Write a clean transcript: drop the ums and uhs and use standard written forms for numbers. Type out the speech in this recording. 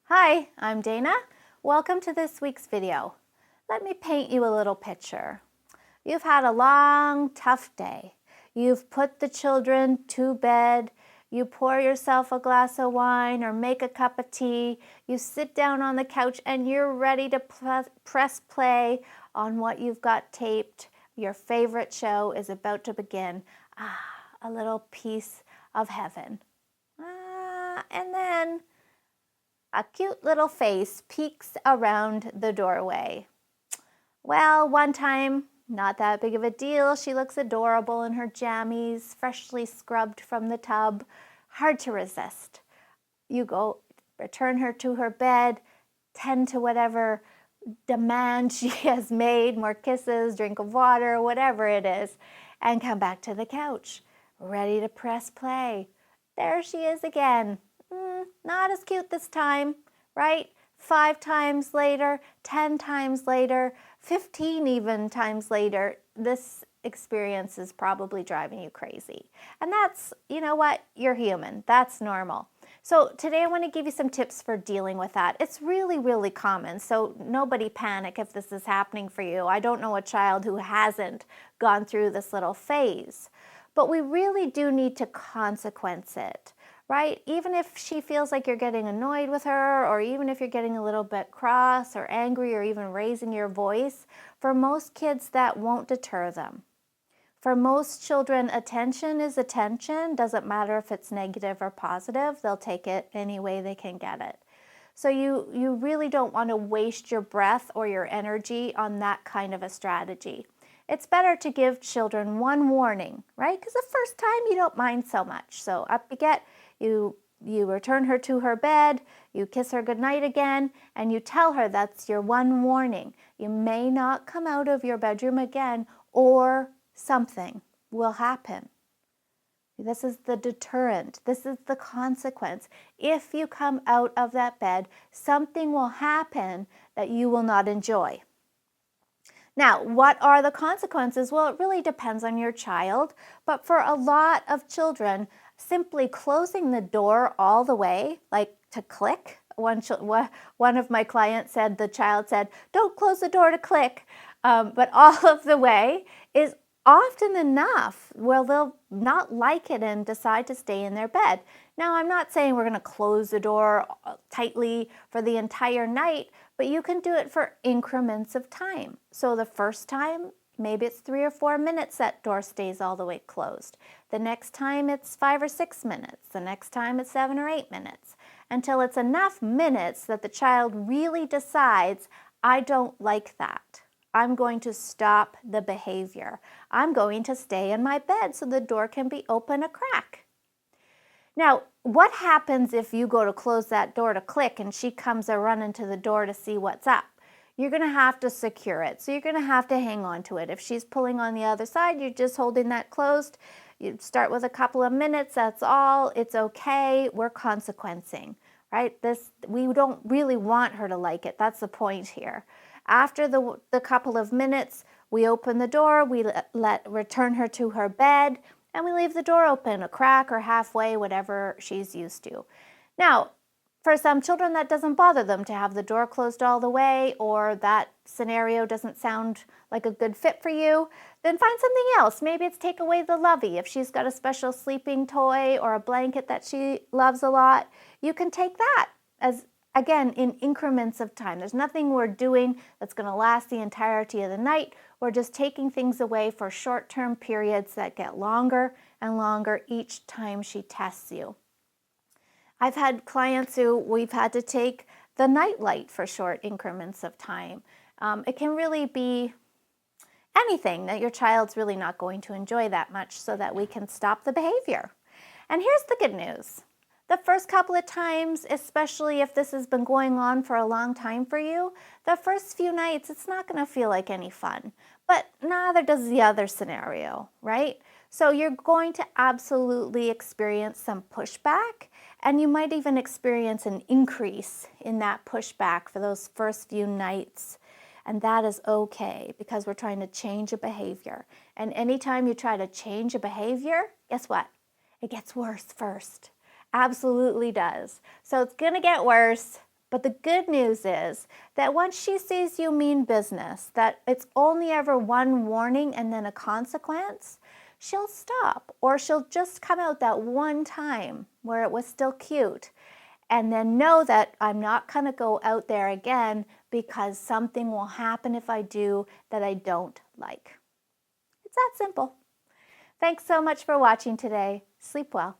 Hi, I'm Dana. Welcome to this week's video. Let me paint you a little picture. You've had a long, tough day. You've put the children to bed. You pour yourself a glass of wine or make a cup of tea. You sit down on the couch and you're ready to press play on what you've got taped. Your favorite show is about to begin. A little piece of heaven. And then a cute little face peeks around the doorway. Well, one time, not that big of a deal. She looks adorable in her jammies, freshly scrubbed from the tub. Hard to resist. You go, return her to her bed, tend to whatever demand she has made, more kisses, drink of water, whatever it is, and come back to the couch, ready to press play. There she is again. Not as cute this time, right? 5 times later, 10 times later, 15 even times later, this experience is probably driving you crazy. And that's, you know what? You're human. That's normal. So today I want to give you some tips for dealing with that. It's really, really common. So nobody panic if this is happening for you. I don't know a child who hasn't gone through this little phase. But we really do need to consequence it. Right? Even if she feels like you're getting annoyed with her, or even if you're getting a little bit cross or angry or even raising your voice, for most kids that won't deter them. For most children, attention is attention. Doesn't matter if it's negative or positive. They'll take it any way they can get it. So you really don't want to waste your breath or your energy on that kind of a strategy. It's better to give children one warning, right? Because the first time you don't mind so much. So up you get. You return her to her bed, you kiss her goodnight again, and you tell her that's your one warning. You may not come out of your bedroom again, or something will happen. This is the deterrent. This is the consequence. If you come out of that bed, something will happen that you will not enjoy. Now, what are the consequences? Well, it really depends on your child, but for a lot of children, simply closing the door all the way, like to click. One of my clients said, the child said, don't close the door to click, but all of the way is often enough where they'll not like it and decide to stay in their bed. Now, I'm not saying we're going to close the door tightly for the entire night, but you can do it for increments of time. So the first time, maybe it's 3 or 4 minutes that door stays all the way closed. The next time it's 5 or 6 minutes. The next time it's 7 or 8 minutes. Until it's enough minutes that the child really decides, I don't like that. I'm going to stop the behavior. I'm going to stay in my bed so the door can be open a crack. Now, what happens if you go to close that door to click and she comes a running to the door to see what's up? You're going to have to secure it. So you're going to have to hang on to it. If she's pulling on the other side, you're just holding that closed. You start with a couple of minutes. That's all. It's okay. We're consequencing, right? We don't really want her to like it. That's the point here. After the couple of minutes, we open the door, we return her to her bed, and we leave the door open, a crack or halfway, whatever she's used to. Now, for some children, that doesn't bother them to have the door closed all the way, or that scenario doesn't sound like a good fit for you, then find something else. Maybe it's take away the lovey. If she's got a special sleeping toy or a blanket that she loves a lot, you can take that as, again, in increments of time. There's nothing we're doing that's going to last the entirety of the night. We're just taking things away for short-term periods that get longer and longer each time she tests you. I've had clients who we've had to take the night light for short increments of time. It can really be anything that your child's really not going to enjoy that much so that we can stop the behavior. And here's the good news. The first couple of times, especially if this has been going on for a long time for you, the first few nights, it's not going to feel like any fun. But neither does the other scenario, right? So you're going to absolutely experience some pushback, and you might even experience an increase in that pushback for those first few nights. And that is okay, because we're trying to change a behavior. And anytime you try to change a behavior, guess what? It gets worse first. Absolutely does. So it's going to get worse, But the good news is that once she sees you mean business, that it's only ever one warning and then a consequence, she'll stop, or she'll just come out that one time where it was still cute, and then know that I'm not going to go out there again because something will happen if I do that I don't like. It's that simple. Thanks so much for watching today. Sleep well.